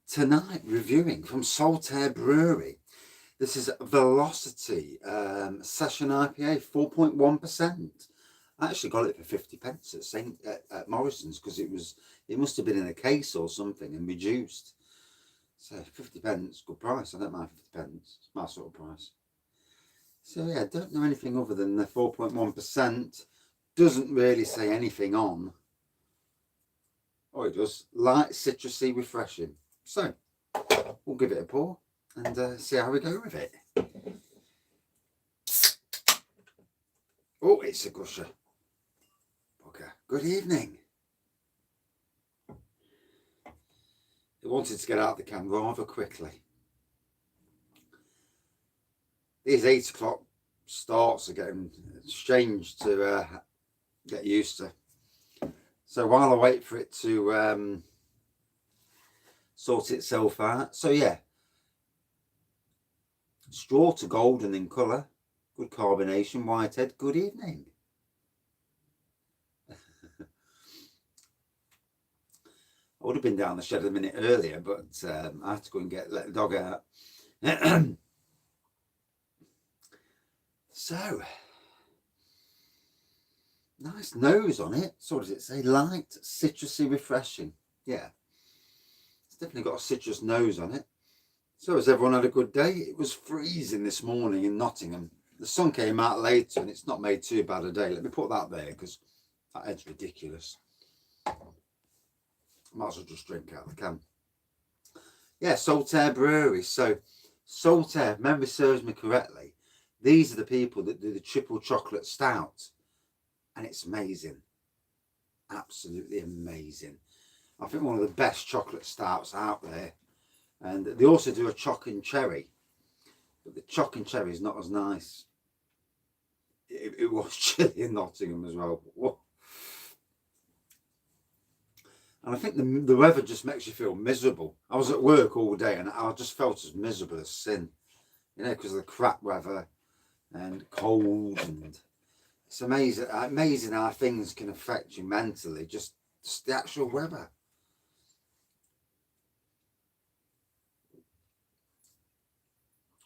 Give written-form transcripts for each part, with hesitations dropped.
Tonight, reviewing from Saltaire Brewery. This is Velocity Session IPA, 4.1%. I actually got it for 50 pence at Morrison's because it must have been in a case or something and reduced. So 50 pence, good price. I don't mind 50 pence. It's my sort of price. So yeah, don't know anything other than the 4.1%. Doesn't really say anything on. Oh, it does. Light, citrusy, refreshing. So we'll give it a pour and see how we go with it. Oh, it's a gusher. Okay. Good evening. It wanted to get out of the can rather quickly. These 8 o'clock starts are getting strange to get used to. So while I wait for it to sort itself out. So yeah, straw to golden in colour, good carbonation, whitehead. Good evening. I would have been down the shed a minute earlier, but I had to go and let the dog out. So, nice nose on it. So what does it say? Light, citrusy, refreshing. Yeah, it's definitely got a citrus nose on it. So has everyone had a good day? It was freezing this morning in Nottingham. The sun came out later and it's not made too bad a day. Let me put that there because that head's ridiculous. Might as well just drink out of the can. Yeah, Saltaire Brewery. So Saltaire, if memory serves me correctly, these are the people that do the triple chocolate stout. And it's amazing. Absolutely amazing. I think one of the best chocolate stouts out there. And they also do a choc and cherry. But the choc and cherry is not as nice. It was chilly in Nottingham as well. Whoa. And I think the weather just makes you feel miserable. I was at work all day and I just felt as miserable as sin. You know, because of the crap weather and cold, and it's amazing how things can affect you mentally, just the actual weather.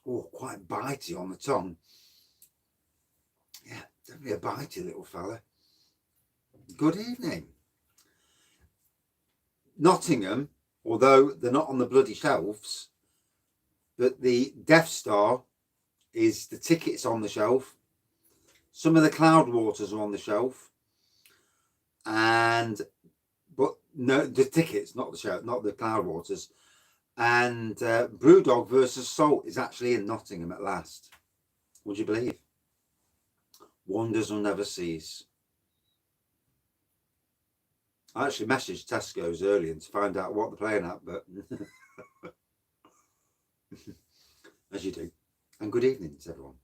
Oh, quite bitey on the tongue. Yeah, definitely a bitey little fella. Good evening. Nottingham, although they're not on the bloody shelves, but the Death Star is the tickets on the shelf. Some of the Cloudwaters are on the shelf, but no, the tickets, not the shelf, not the Cloudwaters. And Brewdog versus Salt is actually in Nottingham at last. Would you believe? Wonders will never cease. I actually messaged Tesco's earlier to find out what they're playing at, but as you do. And good evening to everyone.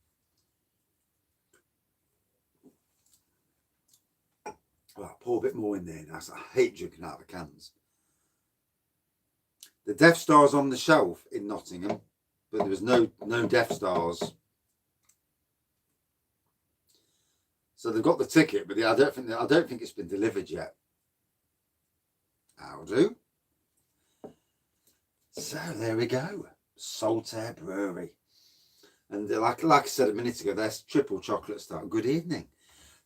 Well, I'll pour a bit more in there now. I hate drinking out of the cans. The Death Star's on the shelf in Nottingham, but there was no Death Stars. So they've got the ticket, but I don't think it's been delivered yet. I'll do. So there we go. Saltaire Brewery. And like I said a minute ago, there's triple chocolate stout. Good evening.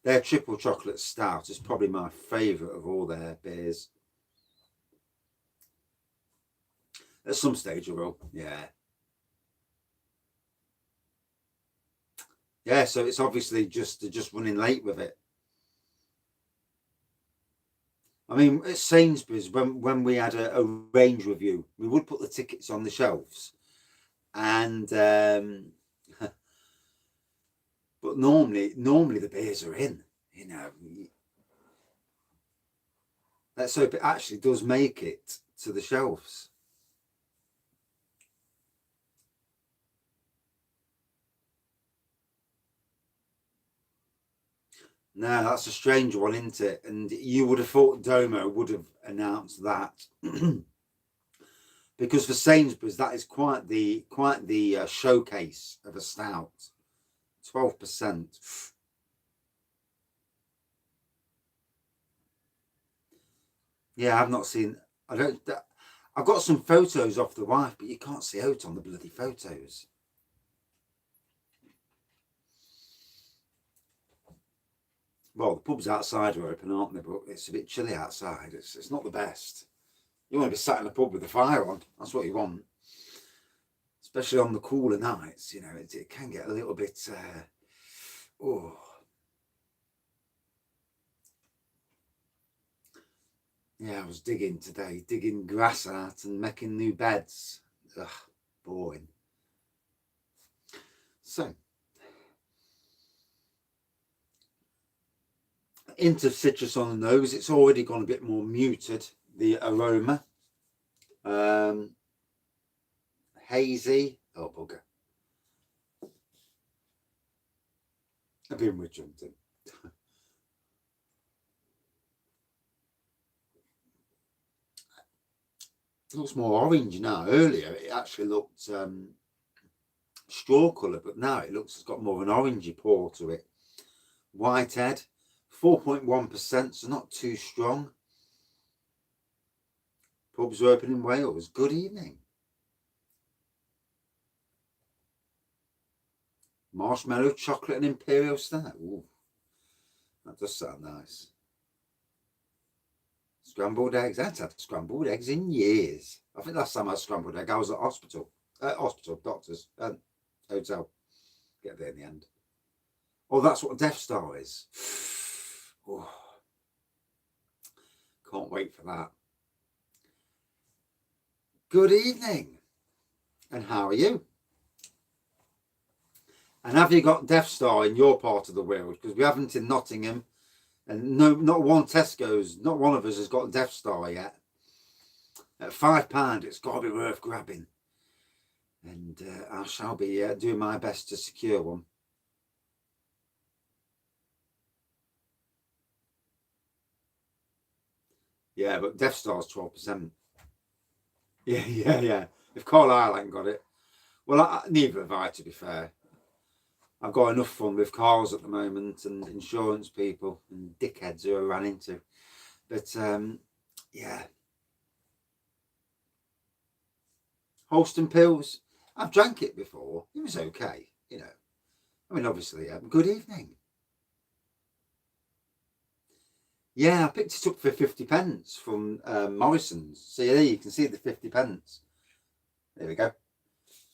Their triple chocolate stout is probably my favourite of all their beers. At some stage I will, yeah. Yeah, so it's obviously just running late with it. I mean, at Sainsbury's, when we had a range review, we would put the tickets on the shelves. And but normally the beers are in, you know. Let's hope it actually does make it to the shelves. No, that's a strange one, isn't it? And you would have thought Domo would have announced that. Because for Sainsbury's, that is quite the showcase of a stout. 12%. Yeah, I've not seen. I've got some photos off the wife, but you can't see out on the bloody photos. Well, the pubs outside are open, aren't they? But it's a bit chilly outside. It's not the best. You want to be sat in a pub with the fire on. That's what you want. Especially on the cooler nights, you know, it can get a little bit, oh. Yeah, I was digging today, digging grass out and making new beds. Ugh, boring. So, into citrus on the nose, it's already gone a bit more muted, the aroma. Hazy. Oh, bugger. I've been with jumping. It looks more orange now. Earlier, it actually looked straw colour, but now it's got more of an orangey pour to it. Whitehead, 4.1%, so not too strong. Pubs are open in Wales. Good evening. Marshmallow, chocolate and imperial stout. Ooh, that does sound nice. Scrambled eggs. I haven't had scrambled eggs in years. I think last time I had scrambled egg, I was at hospital. Doctors, hotel. Get there in the end. Oh, that's what Death Star is. Oh, can't wait for that. Good evening. And how are you? And have you got Death Star in your part of the world? Because we haven't in Nottingham. And no, not one Tesco's, not one of us has got Death Star yet. At £5, it's got to be worth grabbing. And I shall be doing my best to secure one. Yeah, but Death Star's 12%. Yeah. If Carlisle ain't got it. Well, neither have I, to be fair. I've got enough fun with cars at the moment and insurance people and dickheads who I ran into. But, yeah. Holston Pills. I've drank it before. It was okay, you know. I mean, obviously, good evening. Yeah, I picked it up for 50p from Morrison's. So there you can see the 50p. There we go.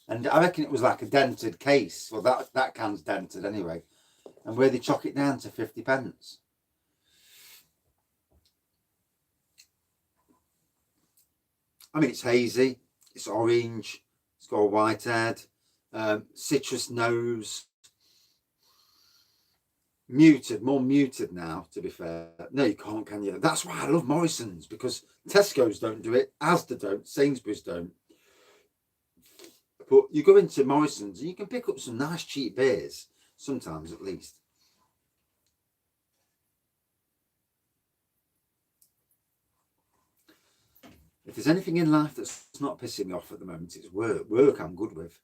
And I reckon it was like a dented case. Well, that can's dented anyway. And where they chock it down to 50p. I mean, it's hazy. It's orange. It's got a white head. Citrus nose. Muted, more muted now, to be fair. No, you can't, can you? That's why I love Morrison's, because Tesco's don't do it, Asda don't, Sainsbury's don't. But you go into Morrison's and you can pick up some nice cheap beers, sometimes at least. If there's anything in life that's not pissing me off at the moment, it's work. Work I'm good with.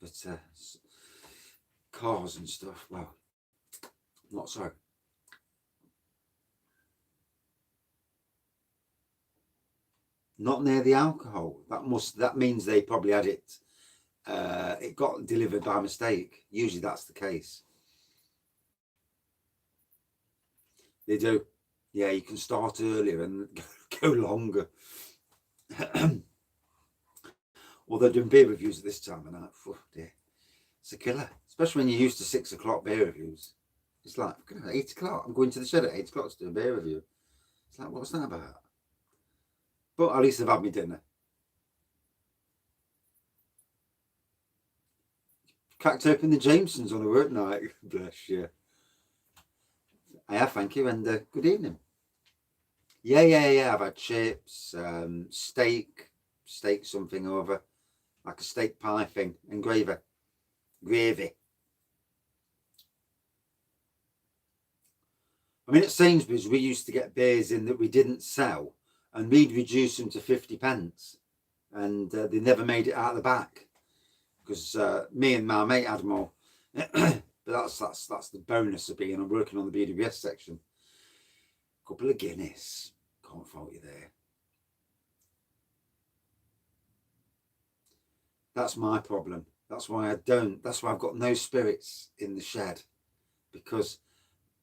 But cars and stuff, well, not so. Not near the alcohol. That means they probably had it. It got delivered by mistake. Usually that's the case. They do. Yeah, you can start earlier and go longer. Well, they're doing beer reviews at this time of night. Oh, dear. It's a killer. Especially when you're used to 6 o'clock beer reviews. It's like, 8 o'clock. I'm going to the shed at 8 o'clock to do a beer review. It's like, what's that about? But at least I've had my dinner. Cracked open the Jamesons on a work night. Bless you. I have, thank you, and good evening. Yeah. I've had chips, steak something over, like a steak pie thing, and gravy. I mean, at Sainsbury's, we used to get beers in that we didn't sell, and we'd reduce them to 50p, and they never made it out of the back, because me and my mate had more. But that's the bonus of working on the BWS section. Couple of Guinness, can't fault you there. That's my problem. That's why I don't. That's why I've got no spirits in the shed, because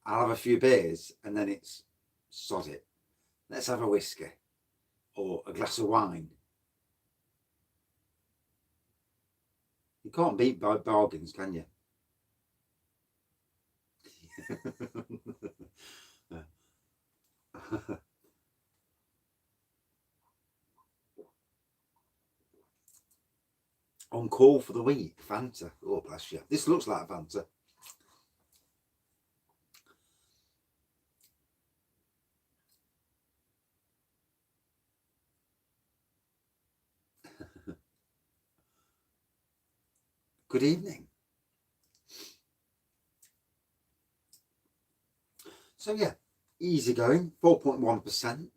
I'll have a few beers and then it's sod it. Let's have a whiskey or a glass of wine. You can't beat bargains, can you? On call for the week, Fanta. Oh, bless you. This looks like Fanta. Good evening. So yeah, easy going, 4.1%.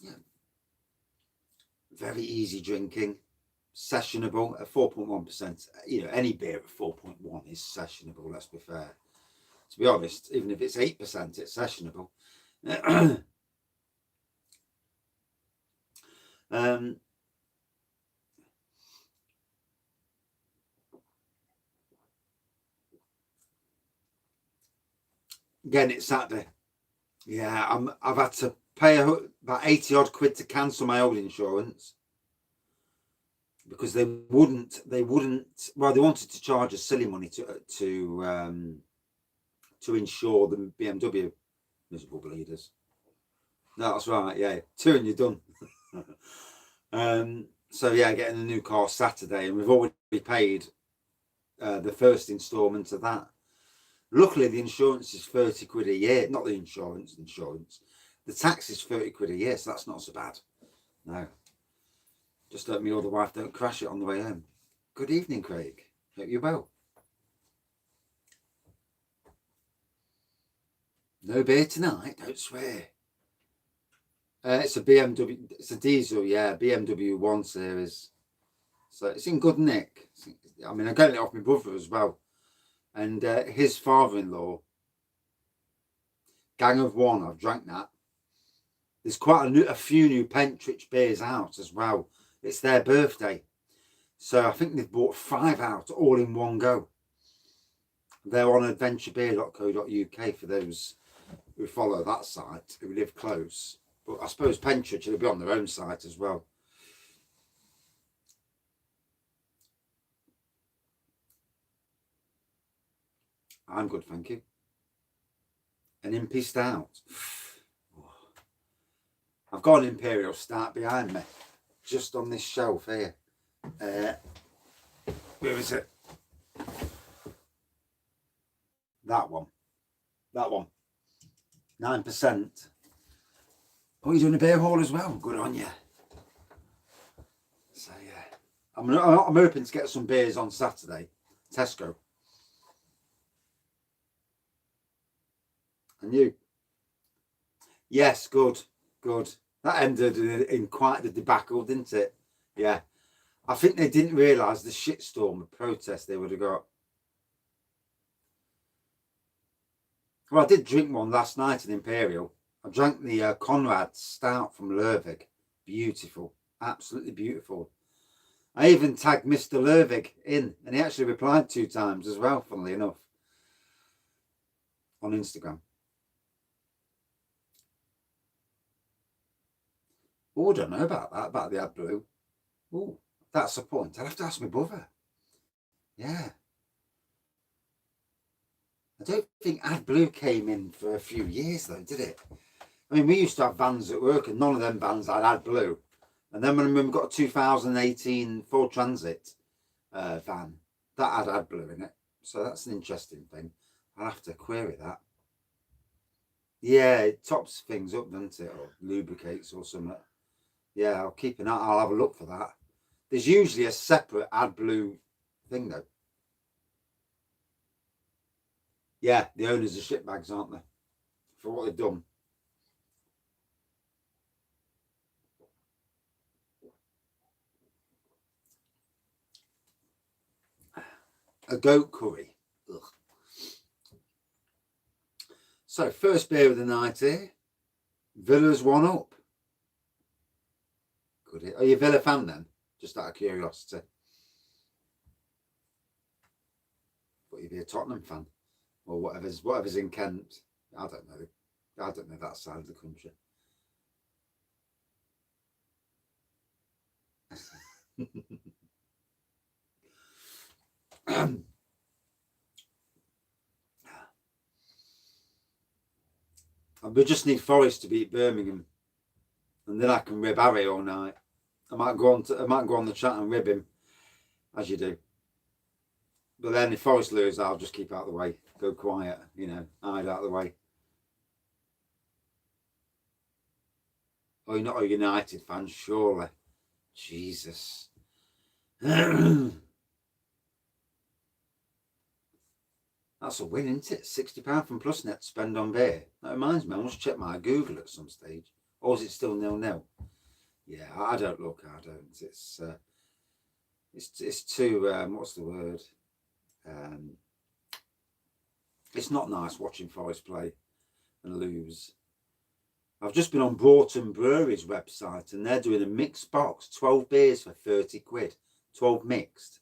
Yeah, very easy drinking, sessionable at 4.1%. You know, any beer at 4.1 is sessionable. Let's be fair. To be honest, even if it's 8%, it's sessionable. Again, it's Saturday. Yeah, I've had to pay about 80 odd quid to cancel my old insurance because they wouldn't. Well, they wanted to charge us silly money to insure the BMW. Miserable bleeders. No, that's right. Yeah, 2 and you're done. So yeah, getting a new car Saturday, and we've already paid the first instalment of that. Luckily, the insurance is 30 quid a year. Not the insurance. The tax is 30 quid a year, so that's not so bad. No. Just hope me or the wife don't crash it on the way home. Good evening, Craig. Hope you're well. No beer tonight, don't swear. It's a BMW, it's a diesel, yeah, BMW 1 Series. So it's in good nick. I mean, I got it off my brother as well. And his father-in-law, Gang of One, I've drank that. There's quite a few new Pentridge beers out as well. It's their birthday. So I think they've bought 5 out all in one go. They're on adventurebeer.co.uk for those who follow that site, who live close. But I suppose Pentridge will be on their own site as well. I'm good, thank you. An Impy Stout. I've got an Imperial Stout behind me, just on this shelf here. Where is it? That one. 9%. Oh, you're doing a beer haul as well? Good on you. So yeah, I'm hoping to get some beers on Saturday. Tesco. And you? Yes, good. That ended in quite the debacle, didn't it? Yeah. I think they didn't realise the shitstorm of protest they would have got. Well, I did drink one last night in Imperial. I drank the Conrad Stout from Lervig. Beautiful. Absolutely beautiful. I even tagged Mr. Lervig in, and he actually replied 2 times as well, funnily enough, on Instagram. Oh, I don't know about that, about the AdBlue. Oh, that's the point. I'll have to ask my brother. Yeah. I don't think AdBlue came in for a few years, though, did it? I mean, we used to have vans at work, and none of them vans had AdBlue. And then when we got a 2018 Ford Transit van, that had AdBlue in it. So that's an interesting thing. I'll have to query that. Yeah, it tops things up, doesn't it? Or lubricates or something. Yeah, I'll keep an eye. I'll have a look for that. There's usually a separate AdBlue thing, though. Yeah, the owners are shitbags, aren't they? For what they've done. A goat curry. Ugh. So, first beer of the night here. Villa's 1 Up. Good. Are you a Villa fan then? just out of curiosity. But you'd be a Tottenham fan, or whatever's in Kent. I don't know. I don't know that side of the country. We just need Forest to beat Birmingham, and then I can rib Harry all night. I might go on the chat and rib him, as you do. But then if Forest lose, I'll just keep out of the way, go quiet, hide out of the way. Oh, you're not a United fan, surely. Jesus. That's a win, isn't it? £60 from Plusnet to spend on beer. That reminds me, I must check my Google at some stage. Or is it still 0-0? Yeah, I don't look. I don't. It's too. What's the word? It's not nice watching Forest play and lose. I've just been on Broughton Brewery's website, and they're doing a mixed box, 12 beers for 30 quid, 12 mixed,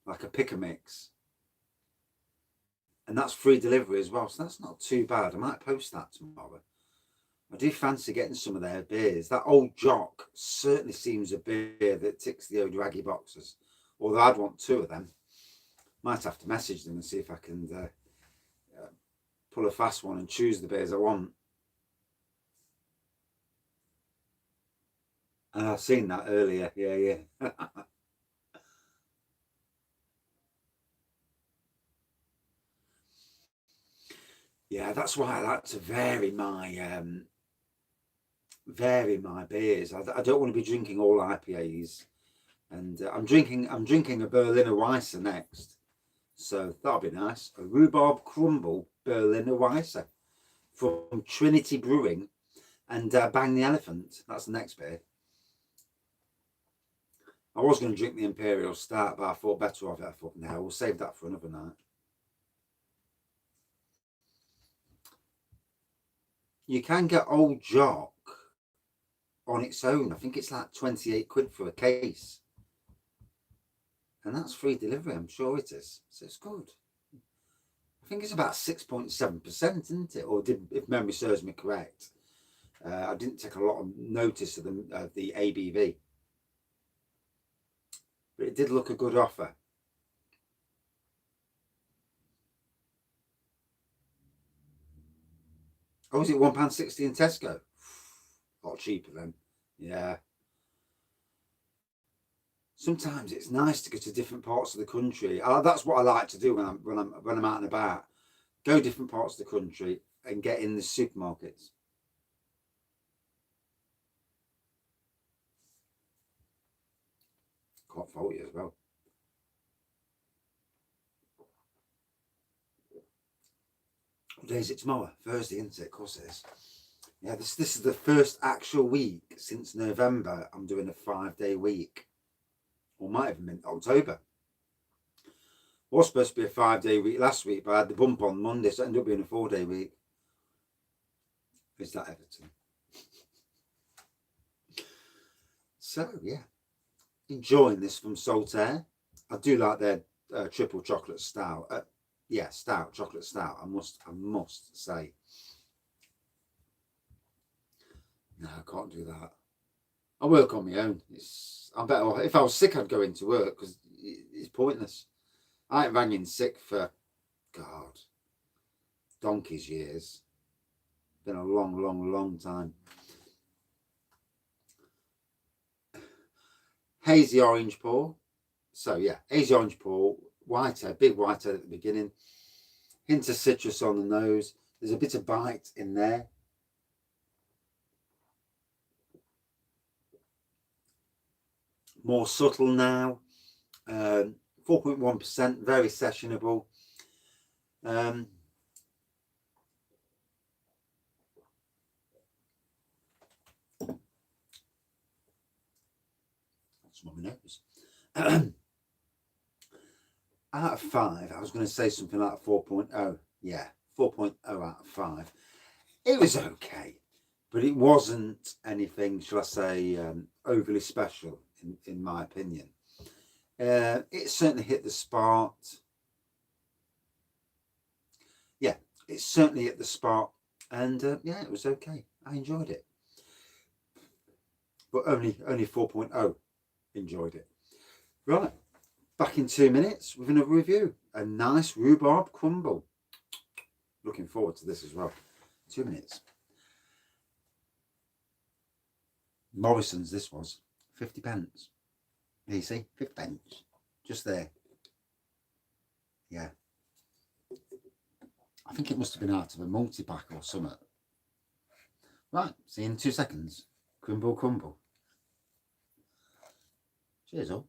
like a pick a mix. And that's free delivery as well, so that's not too bad. I might post that tomorrow. I do fancy getting some of their beers. That Old Jock certainly seems a beer that ticks the O'Draggy boxes, although I'd want 2 of them. Might have to message them and see if I can pull a fast one and choose the beers I want. And I've seen that earlier, yeah. Yeah, that's why I like to vary my beers. I don't want to be drinking all IPAs, and I'm drinking a Berliner Weisse next, so that'll be nice. A rhubarb crumble Berliner Weisse from Trinity Brewing, and Bang the Elephant. That's the next beer. I was going to drink the Imperial Stout, but I thought better of it. I thought, no, we'll save that for another night. You can get Old Jock on its own. I think it's like 28 quid for a case. And that's free delivery, I'm sure it is. So it's good. I think it's about 6.7%, isn't it? Or if memory serves me correct. I didn't take a lot of notice of the ABV. But it did look a good offer. Oh, is it £1.60 in Tesco? A lot cheaper then. Yeah. Sometimes it's nice to go to different parts of the country. That's what I like to do when I'm out and about. Go different parts of the country and get in the supermarkets. Can't fault you as well. What day is it tomorrow? Thursday, isn't it? Of course it is. Yeah, this is the first actual week since November I'm doing a 5-day week. Or might have been October. Was supposed to be a 5-day week last week, but I had the bump on Monday, so it ended up being a 4-day week. Is that Everton? So, yeah. Enjoying this from Saltaire. I do like their triple chocolate stout. Stout, chocolate stout. I must say. No, I can't do that. I work on my own. I'm better off. If I was sick, I'd go into work because it's pointless. I ain't rang in sick for, God, donkey's years. Been a long time. Hazy orange pour. So yeah, hazy orange pour, whitehead, big whitehead at the beginning. Hint of citrus on the nose. There's a bit of bite in there. More subtle now. 4.1%, very sessionable. That's my nose. Out of 5, I was going to say something like 4.0. Yeah, 4.0 out of 5. It was okay, but it wasn't anything, shall I say, overly special. in my opinion. It certainly hit the spot. Yeah, it certainly hit the spot, and yeah, it was okay. I enjoyed it, but only 4.0 enjoyed it. Right, back in 2 minutes with another review. A nice rhubarb crumble. Looking forward to this as well. 2 minutes. Morrison's this was. 50 pence. There you see, 50 pence. Just there. Yeah. I think it must have been out of a multi-pack or something. Right, see you in 2 seconds. Crumble, crumble. Cheers all.